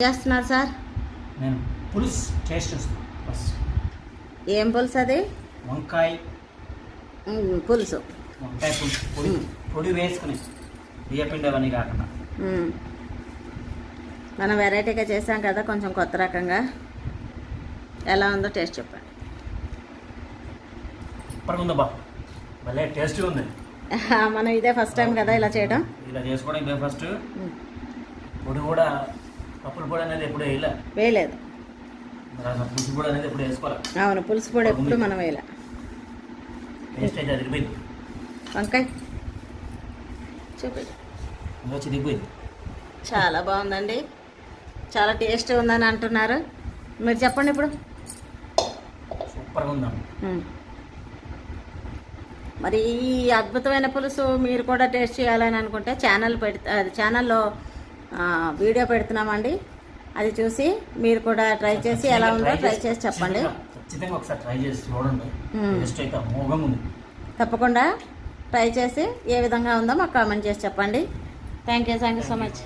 చేస్తున్నారు సార్? నేను పులుసు టేస్ట్ చూస్తాను ఫస్ట్. ఏం పులుసు అది? వంకాయ పులుసు. వంకాయ పులుసు పొడి వేసుకుని బియ్యపిండి అవన్నీ కాకుండా మనం వెరైటీగా చేసాం కదా, కొంచెం కొత్త రకంగా. ఎలా ఉందో టేస్ట్ చెప్పండి. సూపర్గా ఉందా బా, భలే టేస్ట్గా ఉంది. మనం ఇదే ఫస్ట్ టైం కదా ఇలా చేయడం. ఇలా చేసుకోవడం ఇదే ఫస్ట్. పొడి కూడా పప్పుల పొడి అనేది ఎప్పుడు వేయలేదు. పులుసు పొడి అనేది ఎప్పుడు వేసుకోవాలి. అవును, పులుసు పొడి ఎప్పుడు మనం వేయలే. టేస్ట్ అయితే అదిరిపోయింది. వంకాయ చూపి చిరిగిపోయింది. చాలా బాగుందండి, చాలా టేస్ట్ ఉందని అంటున్నారు. మీరు చెప్పండి ఇప్పుడు. సూపర్గా ఉందా. మరి ఈ అద్భుతమైన పులుసు మీరు కూడా టేస్ట్ చేయాలని అనుకుంటే ఛానల్లో వీడియో పెడుతున్నామండి. అది చూసి మీరు కూడా ట్రై చేసి ఎలా ఉందో ట్రై చేసి చెప్పండి. ఖచ్చితంగా ఒకసారి ట్రై చేసి చూడండి. టేస్ట్ అయితే అమోఘంగా ఉంది. తప్పకుండా ట్రై చేసి ఏ విధంగా ఉందో మాకు కామెంట్ చేసి చెప్పండి. Thank you so much.